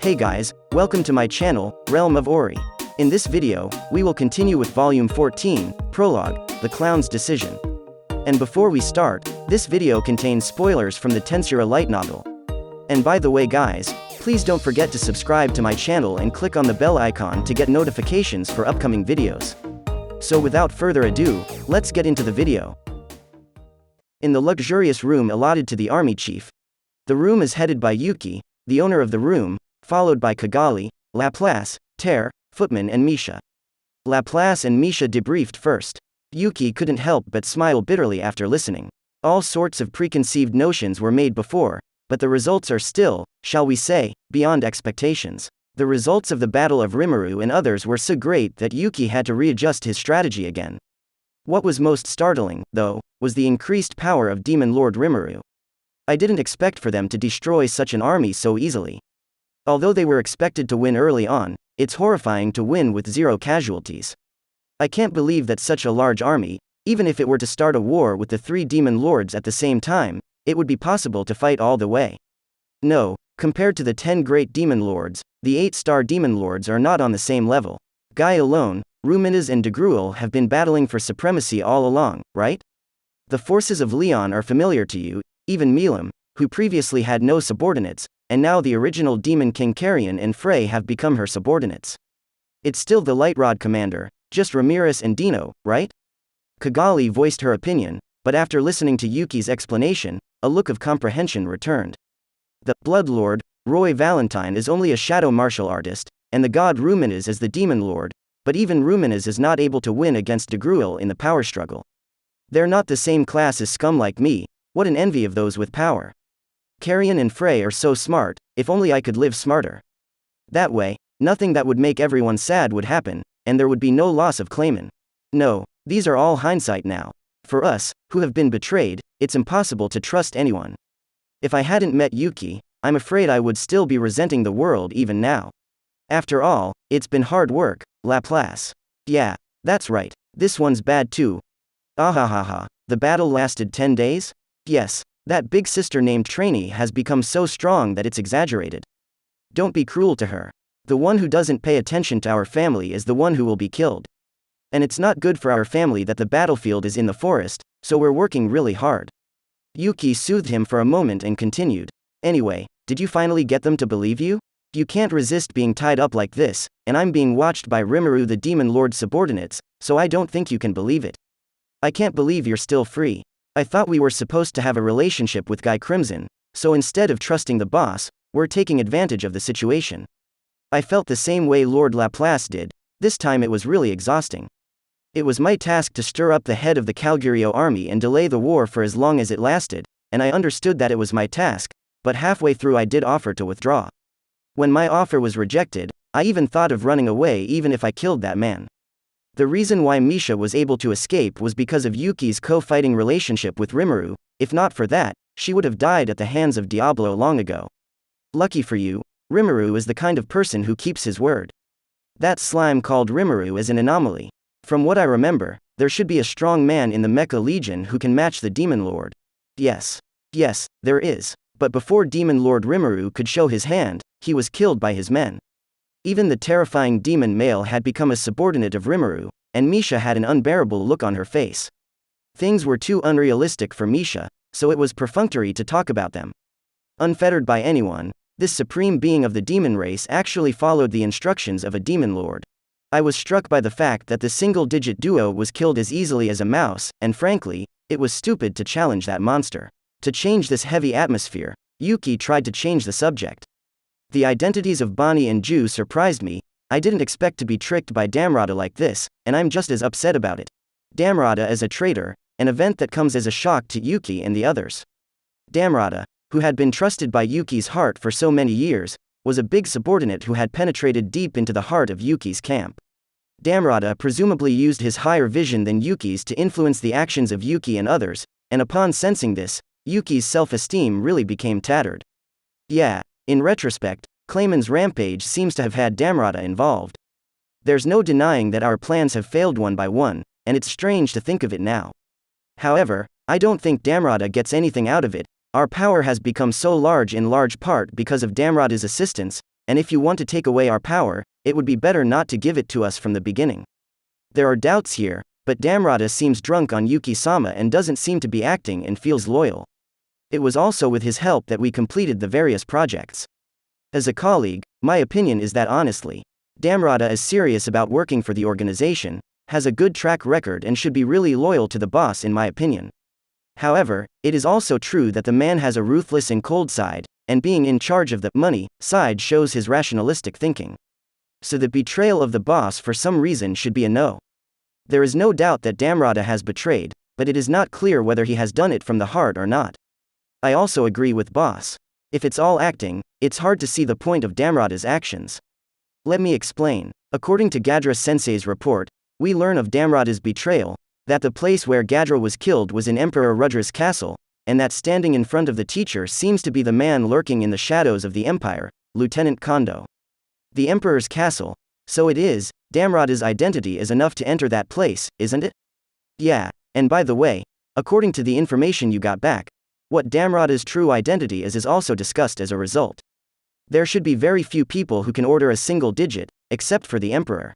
Hey guys, welcome to my channel, Realm of Ori. In this video, we will continue with Volume 14, Prologue, The Clown's Decision. And before we start, this video contains spoilers from the Tensura Light Novel. And by the way guys, please don't forget to subscribe to my channel and click on the bell icon to get notifications for upcoming videos. So without further ado, let's get into the video. In the luxurious room allotted to the army chief. The room is headed by Yuki, the owner of the room, followed by Kigali, Laplace, Terre, Footman and Misha. Laplace and Misha debriefed first. Yuki couldn't help but smile bitterly after listening. All sorts of preconceived notions were made before, but the results are still, shall we say, beyond expectations. The results of the Battle of Rimuru and others were so great that Yuki had to readjust his strategy again. What was most startling, though, was the increased power of Demon Lord Rimuru. I didn't expect for them to destroy such an army so easily. Although they were expected to win early on, it's horrifying to win with 0 casualties. I can't believe that such a large army, even if it were to start a war with the 3 demon lords at the same time, it would be possible to fight all the way. No, compared to the 10 great demon lords, the 8-star demon lords are not on the same level. Guy alone, Ruminez and Degruel have been battling for supremacy all along, right? The forces of Leon are familiar to you, even Milam, who previously had no subordinates, and now the original demon king Carrion and Frey have become her subordinates. It's still the Light Rod commander, just Ramirez and Dino, right? Kigali voiced her opinion, but after listening to Yuki's explanation, a look of comprehension returned. The Blood Lord, Roy Valentine is only a shadow martial artist, and the god Ruminez is the demon lord, but even Ruminez is not able to win against Degruel in the power struggle. They're not the same class as scum like me, what an envy of those with power. Carrion and Frey are so smart, if only I could live smarter. That way, nothing that would make everyone sad would happen, and there would be no loss of Clayman. No, these are all hindsight now. For us, who have been betrayed, it's impossible to trust anyone. If I hadn't met Yuki, I'm afraid I would still be resenting the world even now. After all, it's been hard work, Laplace. Yeah, that's right, this one's bad too. Ahahaha, the battle lasted 10 days? Yes, that big sister named Trainee has become so strong that it's exaggerated. Don't be cruel to her. The one who doesn't pay attention to our family is the one who will be killed. And it's not good for our family that the battlefield is in the forest, so we're working really hard. Yuki soothed him for a moment and continued. Anyway, did you finally get them to believe you? You can't resist being tied up like this, and I'm being watched by Rimuru the Demon Lord's subordinates, so I don't think you can believe it. I can't believe you're still free. I thought we were supposed to have a relationship with Guy Crimson, so instead of trusting the boss, we're taking advantage of the situation. I felt the same way Lord Laplace did, this time it was really exhausting. It was my task to stir up the head of the Calgurio army and delay the war for as long as it lasted, and I understood that it was my task, but halfway through I did offer to withdraw. When my offer was rejected, I even thought of running away even if I killed that man. The reason why Misha was able to escape was because of Yuki's co-fighting relationship with Rimuru. If not for that, she would have died at the hands of Diablo long ago. Lucky for you, Rimuru is the kind of person who keeps his word. That slime called Rimuru is an anomaly. From what I remember, there should be a strong man in the Mecha Legion who can match the Demon Lord. Yes, there is. But before Demon Lord Rimuru could show his hand, he was killed by his men. Even the terrifying demon male had become a subordinate of Rimuru, and Misha had an unbearable look on her face. Things were too unrealistic for Misha, so it was perfunctory to talk about them. Unfettered by anyone, this supreme being of the demon race actually followed the instructions of a demon lord. I was struck by the fact that the single-digit duo was killed as easily as a mouse, and frankly, it was stupid to challenge that monster. To change this heavy atmosphere, Yuki tried to change the subject. The identities of Bonnie and Ju surprised me. I didn't expect to be tricked by Damrada like this, and I'm just as upset about it. Damrada is a traitor, an event that comes as a shock to Yuki and the others. Damrada, who had been trusted by Yuki's heart for so many years, was a big subordinate who had penetrated deep into the heart of Yuki's camp. Damrada presumably used his higher vision than Yuki's to influence the actions of Yuki and others, and upon sensing this, Yuki's self-esteem really became tattered. Yeah, in retrospect, Clayman's rampage seems to have had Damrada involved. There's no denying that our plans have failed one by one, and it's strange to think of it now. However, I don't think Damrada gets anything out of it. Our power has become so large in large part because of Damrada's assistance, and if you want to take away our power, it would be better not to give it to us from the beginning. There are doubts here, but Damrada seems drunk on Yuki-sama and doesn't seem to be acting and feels loyal. It was also with his help that we completed the various projects. As a colleague, my opinion is that honestly, Damrada is serious about working for the organization, has a good track record and should be really loyal to the boss in my opinion. However, it is also true that the man has a ruthless and cold side, and being in charge of the money side shows his rationalistic thinking. So the betrayal of the boss for some reason should be a no. There is no doubt that Damrada has betrayed, but it is not clear whether he has done it from the heart or not. I also agree with boss. If it's all acting, it's hard to see the point of Damrada's actions. Let me explain. According to Gadra-sensei's report, we learn of Damrada's betrayal, that the place where Gadra was killed was in Emperor Rudra's castle, and that standing in front of the teacher seems to be the man lurking in the shadows of the empire, Lieutenant Kondo. The Emperor's castle. So it is, Damrada's identity is enough to enter that place, isn't it? Yeah, and by the way, according to the information you got back, what Damrada's true identity is also discussed as a result. There should be very few people who can order a single digit, except for the Emperor.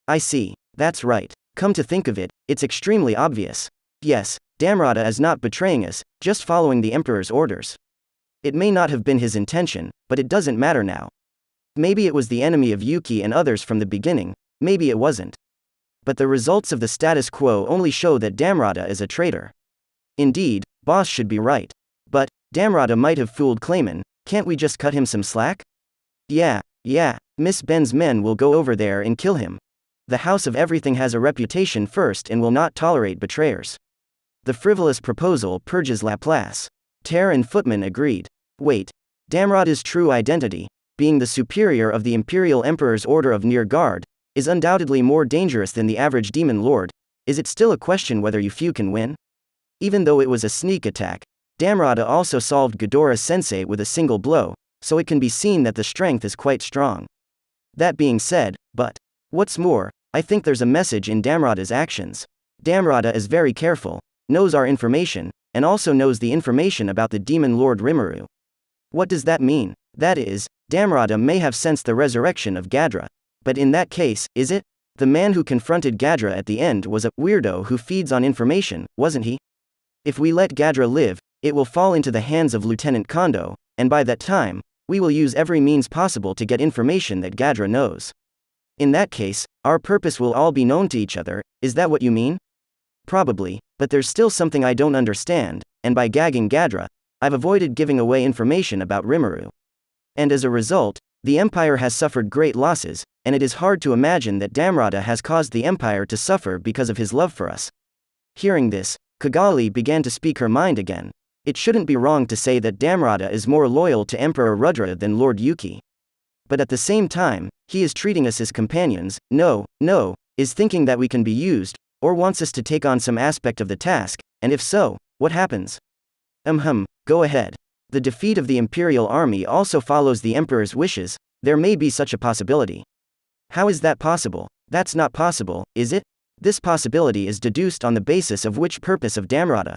I see, that's right. Come to think of it, it's extremely obvious. Yes, Damrada is not betraying us, just following the Emperor's orders. It may not have been his intention, but it doesn't matter now. Maybe it was the enemy of Yuki and others from the beginning, maybe it wasn't. But the results of the status quo only show that Damrada is a traitor. Indeed, boss should be right. But, Damrada might have fooled Clayman, can't we just cut him some slack? Yeah, Miss Ben's men will go over there and kill him. The House of Everything has a reputation first and will not tolerate betrayers. The frivolous proposal purges Laplace. Terre and Footman agreed. Wait, Damrada's true identity, being the superior of the Imperial Emperor's Order of Near Guard, is undoubtedly more dangerous than the average demon lord. Is it still a question whether you few can win? Even though it was a sneak attack, Damrada also solved Ghidorah-sensei with a single blow, so it can be seen that the strength is quite strong. That being said, but what's more, I think there's a message in Damrada's actions. Damrada is very careful, knows our information, and also knows the information about the demon lord Rimuru. What does that mean? That is, Damrada may have sensed the resurrection of Gadra. But in that case, is it? The man who confronted Gadra at the end was a weirdo who feeds on information, wasn't he? If we let Gadra live, it will fall into the hands of Lieutenant Kondo, and by that time, we will use every means possible to get information that Gadra knows. In that case, our purpose will all be known to each other, is that what you mean? Probably, but there's still something I don't understand, and by gagging Gadra, I've avoided giving away information about Rimuru. And as a result, the Empire has suffered great losses, and it is hard to imagine that Damrada has caused the Empire to suffer because of his love for us. Hearing this, Kigali began to speak her mind again. It shouldn't be wrong to say that Damrada is more loyal to Emperor Rudra than Lord Yuki. But at the same time, he is treating us as companions, is thinking that we can be used, or wants us to take on some aspect of the task, and if so, what happens? Go ahead. The defeat of the Imperial Army also follows the Emperor's wishes, there may be such a possibility. How is that possible? That's not possible, is it? This possibility is deduced on the basis of which purpose of Damrada.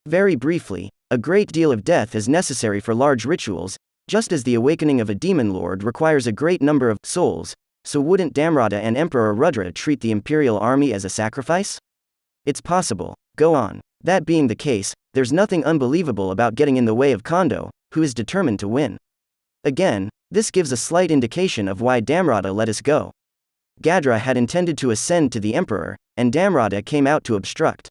Very briefly, a great deal of death is necessary for large rituals, just as the awakening of a demon lord requires a great number of souls, so wouldn't Damrada and Emperor Rudra treat the Imperial Army as a sacrifice? It's possible. Go on. That being the case, there's nothing unbelievable about getting in the way of Kondo, who is determined to win. Again, this gives a slight indication of why Damrada let us go. Gadra had intended to ascend to the Emperor, and Damrada came out to obstruct.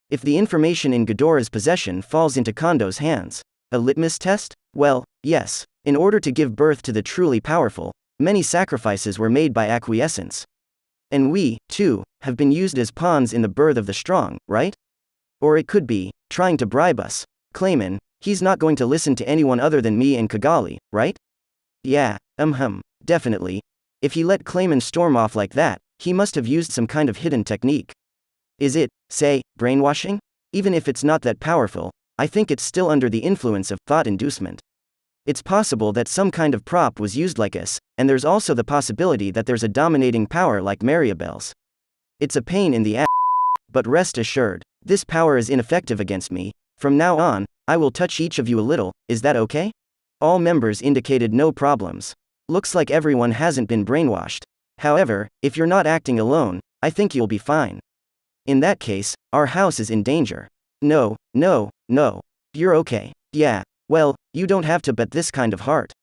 If the information in Ghidorah's possession falls into Kondo's hands, a litmus test? Well, yes. In order to give birth to the truly powerful, many sacrifices were made by acquiescence. And we, too, have been used as pawns in the birth of the strong, right? Or it could be, trying to bribe us. Clayman, he's not going to listen to anyone other than me and Kigali, right? Yeah, definitely. If he let Clayman storm off like that, he must have used some kind of hidden technique. Is it, say, brainwashing? Even if it's not that powerful, I think it's still under the influence of thought inducement. It's possible that some kind of prop was used like us, and there's also the possibility that there's a dominating power like Mariabelle's. It's a pain in the ass, but rest assured, this power is ineffective against me. From now on, I will touch each of you a little, is that okay? All members indicated no problems. Looks like everyone hasn't been brainwashed. However, if you're not acting alone, I think you'll be fine. In that case, our house is in danger. No, no, no. You're okay. Yeah, well, you don't have to bet this kind of heart.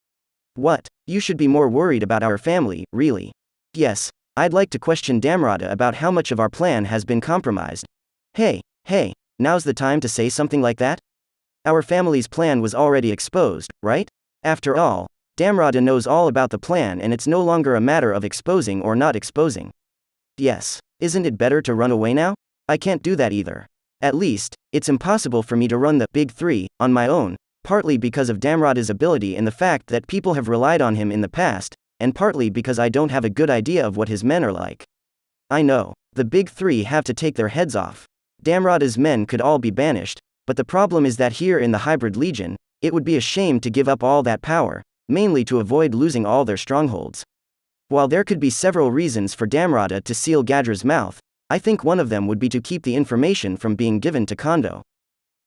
What? You should be more worried about our family, really. Yes, I'd like to question Damrada about how much of our plan has been compromised. Hey, now's the time to say something like that? Our family's plan was already exposed, right? After all, Damrada knows all about the plan and it's no longer a matter of exposing or not exposing. Yes, isn't it better to run away now? I can't do that either. At least, it's impossible for me to run the Big Three on my own, partly because of Damrada's ability and the fact that people have relied on him in the past, and partly because I don't have a good idea of what his men are like. I know, the Big Three have to take their heads off. Damrada's men could all be banished, but the problem is that here in the Hybrid Legion, it would be a shame to give up all that power, mainly to avoid losing all their strongholds. While there could be several reasons for Damrada to seal Gadra's mouth, I think one of them would be to keep the information from being given to Kondo.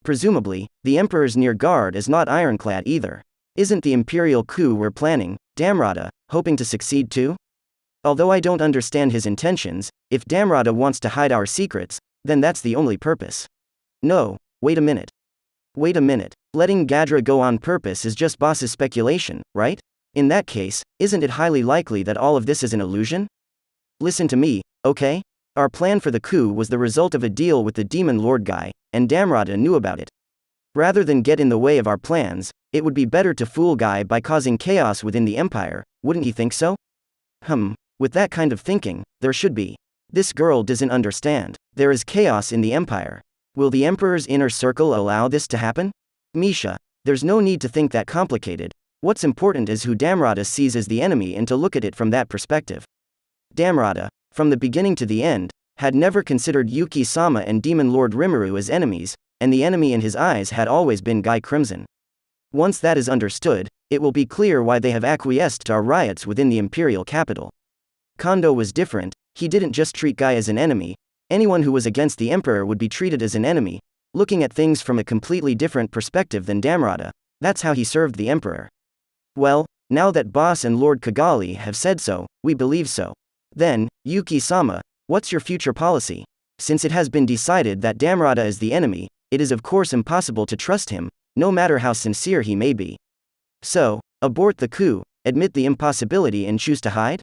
Presumably, the Emperor's near guard is not ironclad either. Isn't the imperial coup we're planning, Damrada, hoping to succeed too? Although I don't understand his intentions, if Damrada wants to hide our secrets, then that's the only purpose. No, wait a minute. Letting Gadra go on purpose is just boss's speculation, right? In that case, isn't it highly likely that all of this is an illusion? Listen to me, okay? Our plan for the coup was the result of a deal with the Demon Lord guy, and Damrada knew about it. Rather than get in the way of our plans, it would be better to fool Guy by causing chaos within the Empire, wouldn't you think so? With that kind of thinking, there should be. This girl doesn't understand. There is chaos in the Empire. Will the Emperor's inner circle allow this to happen? Misha, there's no need to think that complicated. What's important is who Damrada sees as the enemy and to look at it from that perspective. Damrada, from the beginning to the end, had never considered Yuki-sama and Demon Lord Rimuru as enemies, and the enemy in his eyes had always been Guy Crimson. Once that is understood, it will be clear why they have acquiesced to our riots within the imperial capital. Kondo was different. He didn't just treat Guy as an enemy. Anyone who was against the Emperor would be treated as an enemy, looking at things from a completely different perspective than Damrada. That's how he served the Emperor. Well, now that Boss and Lord Kigali have said so, we believe so. Then, Yuki-sama, what's your future policy? Since it has been decided that Damrada is the enemy, it is of course impossible to trust him, no matter how sincere he may be. So, abort the coup, admit the impossibility and choose to hide?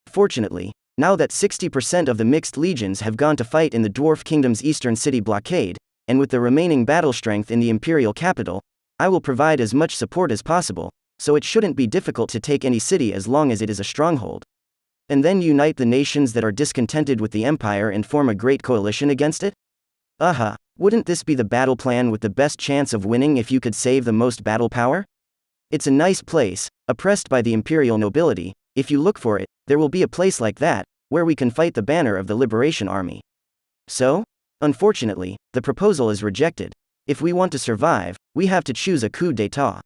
Fortunately, now that 60% of the mixed legions have gone to fight in the Dwarf Kingdom's eastern city blockade, and with the remaining battle strength in the imperial capital, I will provide as much support as possible, so it shouldn't be difficult to take any city as long as it is a stronghold. And then unite the nations that are discontented with the Empire and form a great coalition against it? Wouldn't this be the battle plan with the best chance of winning if you could save the most battle power? It's a nice place, oppressed by the imperial nobility. If you look for it, there will be a place like that, where we can fight the banner of the Liberation Army. So? Unfortunately, the proposal is rejected. If we want to survive, we have to choose a coup d'état.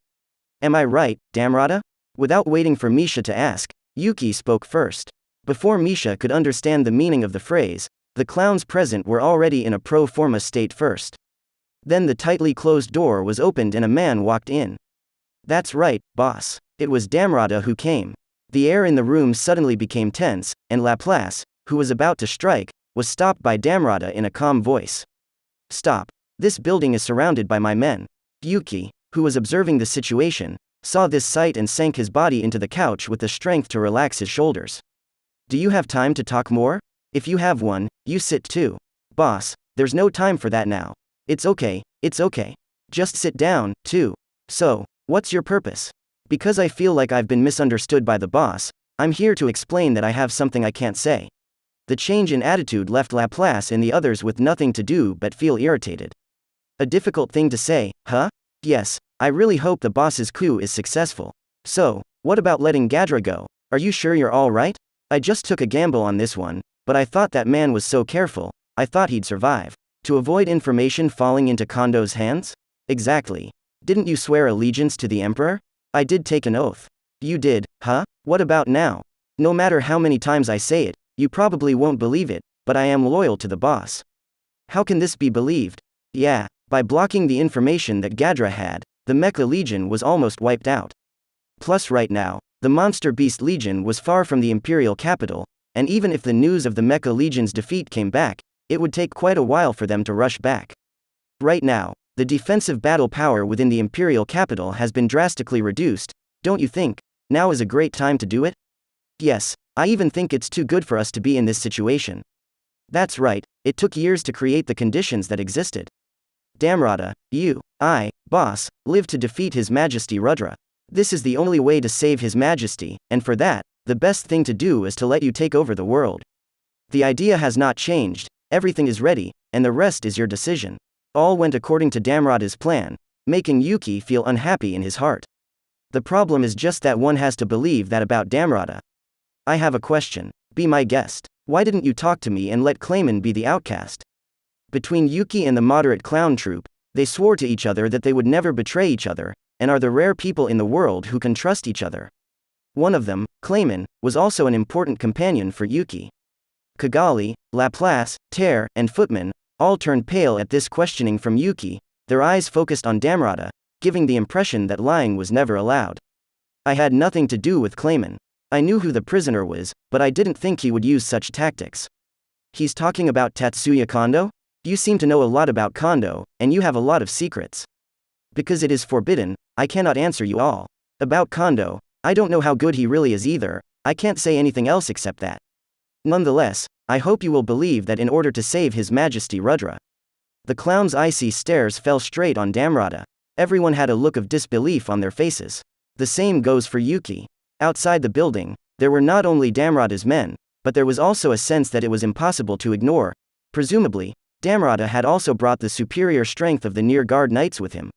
Am I right, Damrada? Without waiting for Misha to ask, Yuki spoke first. Before Misha could understand the meaning of the phrase, the clowns present were already in a pro forma state first. Then the tightly closed door was opened and a man walked in. That's right, boss. It was Damrada who came. The air in the room suddenly became tense, and Laplace, who was about to strike, was stopped by Damrada in a calm voice. Stop. This building is surrounded by my men. Yuki, who was observing the situation, saw this sight and sank his body into the couch with the strength to relax his shoulders. Do you have time to talk more? If you have one, you sit too. Boss, there's no time for that now. It's okay. Just sit down, too. So, what's your purpose? Because I feel like I've been misunderstood by the boss, I'm here to explain that I have something I can't say. The change in attitude left Laplace and the others with nothing to do but feel irritated. A difficult thing to say, huh? Yes, I really hope the boss's coup is successful. So, what about letting Gadra go? Are you sure you're all right? I just took a gamble on this one, but I thought that man was so careful, I thought he'd survive. To avoid information falling into Kondo's hands? Exactly. Didn't you swear allegiance to the Emperor? I did take an oath. You did, huh? What about now? No matter how many times I say it, you probably won't believe it, but I am loyal to the boss. How can this be believed? Yeah, by blocking the information that Gadra had, the Mecha Legion was almost wiped out. Plus right now, The Monster Beast Legion was far from the Imperial capital, and even if the news of the Mecha Legion's defeat came back, it would take quite a while for them to rush back. Right now, the defensive battle power within the Imperial capital has been drastically reduced. Don't you think now is a great time to do it? Yes, I even think it's too good for us to be in this situation. That's right, it took years to create the conditions that existed. Damrada, boss, live to defeat His Majesty Rudra. This is the only way to save His Majesty, and for that, the best thing to do is to let you take over the world. The idea has not changed, everything is ready, and the rest is your decision. All went according to Damrada's plan, making Yuki feel unhappy in his heart. The problem is just that one has to believe that about Damrada. I have a question. Be my guest. Why didn't you talk to me and let Clayman be the outcast? Between Yuki and the moderate clown troupe, they swore to each other that they would never betray each other, and are the rare people in the world who can trust each other. One of them, Clayman, was also an important companion for Yuki. Kigali, Laplace, Terre, and Footman all turned pale at this questioning from Yuki, their eyes focused on Damrada, giving the impression that lying was never allowed. I had nothing to do with Clayman. I knew who the prisoner was, but I didn't think he would use such tactics. He's talking about Tatsuya Kondo? You seem to know a lot about Kondo, and you have a lot of secrets. Because it is forbidden, I cannot answer you all. About Kondo, I don't know how good he really is either, I can't say anything else except that. Nonetheless, I hope you will believe that in order to save His Majesty Rudra. The clown's icy stares fell straight on Damrada. Everyone had a look of disbelief on their faces. The same goes for Yuki. Outside the building, there were not only Damrada's men, but there was also a sense that it was impossible to ignore. Presumably, Damrada had also brought the superior strength of the Near Guard Knights with him.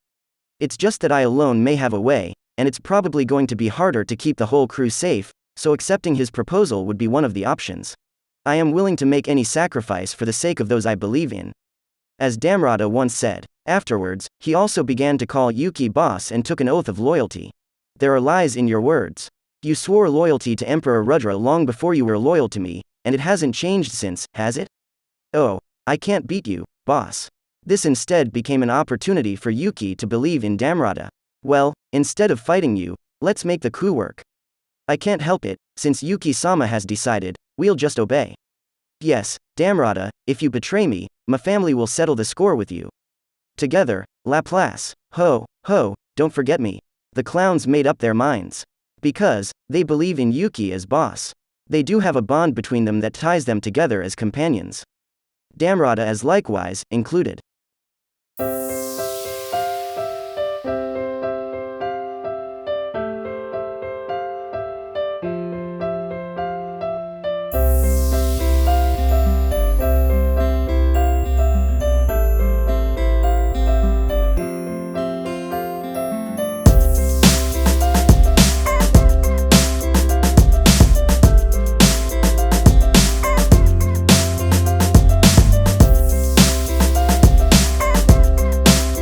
It's just that I alone may have a way, and it's probably going to be harder to keep the whole crew safe, so accepting his proposal would be one of the options. I am willing to make any sacrifice for the sake of those I believe in. As Damrada once said. Afterwards, he also began to call Yuki boss and took an oath of loyalty. There are lies in your words. You swore loyalty to Emperor Rudra long before you were loyal to me, and it hasn't changed since, has it? Oh, I can't beat you, boss. This instead became an opportunity for Yuki to believe in Damrada. Well, instead of fighting you, let's make the coup work. I can't help it, since Yuki-sama has decided, we'll just obey. Yes, Damrada, if you betray me, my family will settle the score with you. Together, Laplace, ho, don't forget me. The clowns made up their minds. Because, they believe in Yuki as boss. They do have a bond between them that ties them together as companions. Damrada as likewise, included.